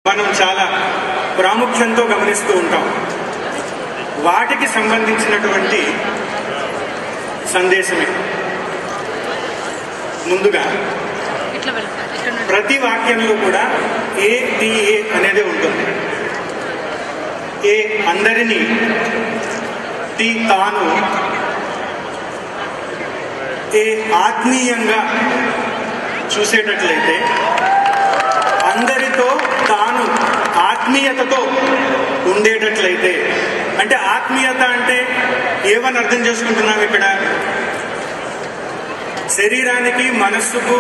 మనం చాలా ప్రాముఖ్యంతో గమనిస్తూ ఉంటాం. వాటికి సంబంధించినటువంటి సందేశమే. ముందుగా ప్రతి వాక్యంలో కూడా ఏ అనేది ఉంటుంది. ఏ అందరినీ, టి తాను, ఏ ఆత్మీయంగా చూసేటట్లయితే అందరితో తాను ఆత్మీయతతో ఉండేటట్లయితే, అంటే ఆత్మీయత అంటే ఏమని అర్థం చేసుకుంటున్నాం ఇక్కడ? శరీరానికి, మనస్సుకు,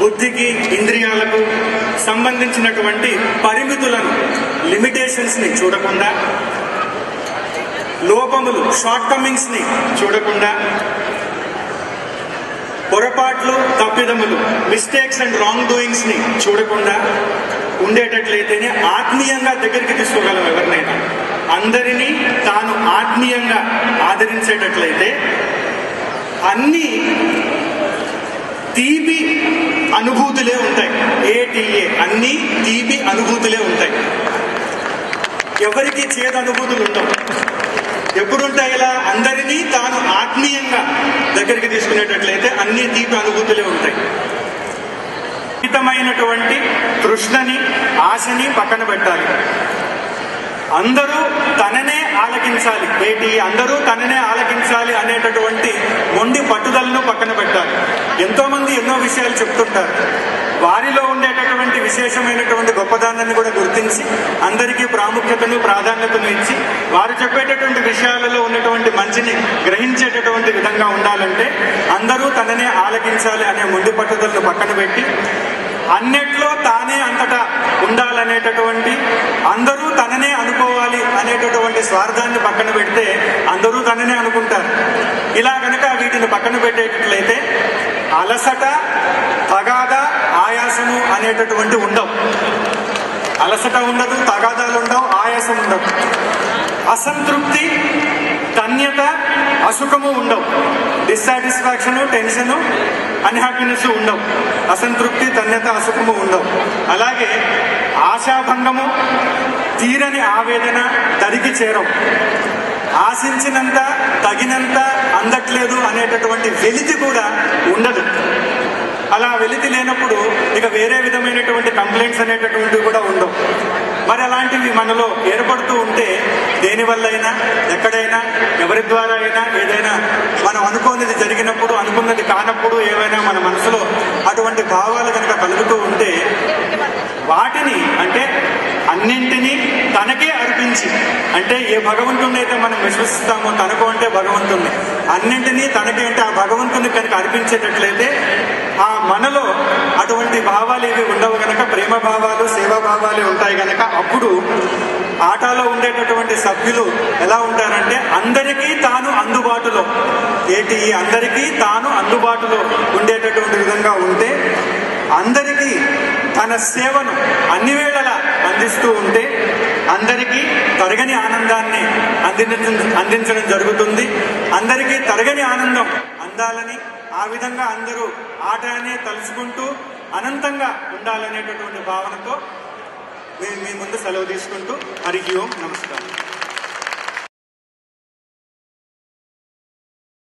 బుద్ధికి, ఇంద్రియాలకు సంబంధించినటువంటి పరిమితులను, లిమిటేషన్స్ ని చూడకుండా, లోపములు, షార్ట్ కమింగ్స్ ని చూడకుండా, పొరపాట్లు, తప్పిదములు, మిస్టేక్స్ అండ్ రాంగ్ డూయింగ్స్ ని చూడకుండా ఉండేటట్లయితేనే ఆత్మీయంగా దగ్గరికి తీసుకోగలం. ఎవరినైనా అందరినీ తాను ఆత్మీయంగా ఆదరించేటట్లయితే అన్ని తీపి అనుభూతులే ఉంటాయి. ఏటీఏ అన్ని తీపి అనుభూతులే ఉంటాయి. ఎవరికి చేదు అనుభూతులు ఉండవు. ఎప్పుడుంటాయి ఇలా? అందరినీ తాను ఆత్మీయంగా దగ్గరికి తీసుకునేటట్లయితే అన్ని తీపి అనుభూతులే ఉంటాయి. హితమైనటువంటి తృష్ణని, ఆశని పక్కన పెట్టాలి. అందరూ తననే ఆలకించాలి. అందరూ తననే ఆలకించాలి అనేటటువంటి మొండి పట్టుదలను పక్కన పెట్టాలి. ఎంతో మంది ఎన్నో విషయాలు చెప్తుంటారు. వారిలో ఉండేటటువంటి విశేషమైనటువంటి గొప్పదానాన్ని కూడా గుర్తించి అందరికీ ప్రాముఖ్యతను, ప్రాధాన్యతను ఇచ్చి వారు చెప్పేటటువంటి విషయాలలో ఉన్నటువంటి మంచిని గ్రహించేటటువంటి విధంగా ఉండాలంటే అందరూ తననే ఆలకించాలి అనే మొండి పట్టుదలను పక్కన పెట్టి అన్నిట్లో తానే అంతటా ఉండాలనేటటువంటి, అందరూ తననే అనుకోవాలి అనేటటువంటి స్వార్థాన్ని పక్కన పెడితే అందరూ తననే అనుకుంటారు. ఇలా కనుక వీటిని పక్కన పెట్టేటట్లయితే అలసట, తగాద, ఆయాసము అనేటటువంటి ఉండవు. అలసట ఉండదు, తగాదాలు ఉండవు, ఆయాసం ఉండవు. అసంతృప్తి, తన్యత, అసుఖము ఉండవు. డిస్సాటిస్ఫాక్షను, టెన్షను, అన్హ్యాపీనెస్ ఉండవు. అసంతృప్తి, తన్యత, అసుఖము ఉండవు. అలాగే ఆశాభంగము, తీరని ఆవేదన, దరికి చేరవు. ఆశించినంత, తగినంత అందట్లేదు అనేటటువంటి వెలితి కూడా ఉండదు. అలా వెలితి లేనప్పుడు ఇక వేరే విధమైనటువంటి కంప్లైంట్స్ అనేటటువంటివి కూడా ఉండవు. మరి అలాంటివి మనలో ఏర్పడుతూ ఉంటే దేనివల్లైనా, ఎక్కడైనా, ఎవరి ద్వారా అయినా ఏదైనా మనం అనుకోనిది జరిగినప్పుడు, అనుకున్నది కానప్పుడు ఏవైనా మన మనసులో అటువంటి భావాలు కనుక కలుగుతూ ఉంటే వాటిని, అంటే అన్నింటినీ తనకే అర్పించి, అంటే ఏ భగవంతుడిని అయితే మనం విశ్వసిస్తామో తనకు అంటే భగవంతుడిని, అన్నింటినీ తనకే అంటే ఆ భగవంతుని కనుక అర్పించేటట్లయితే ఆ మనలో అటువంటి భావాలు ఇవి ఉండవు గనక, ప్రేమ భావాలు, సేవా భావాలు ఉంటాయి గనక అప్పుడు ఆటలో ఉండేటటువంటి సభ్యులు ఎలా ఉంటారంటే అందరికీ తాను అందుబాటులో, అందరికీ తాను అందుబాటులో ఉండేటటువంటి విధంగా ఉంటే, అందరికీ తన సేవను అన్ని వేళలా అందిస్తూ ఉంటే అందరికీ తరగని ఆనందాన్ని అందించడం జరుగుతుంది. అందరికీ తరగని ఆనందం అందాలని, ఆ విధంగా అందరూ ఆటనే తలుచుకుంటూ అనంతంగా ఉండాలనేటటువంటి భావనతో మీ ముందు సెలవు తీసుకుంటూ హరి ఓం, నమస్కారం.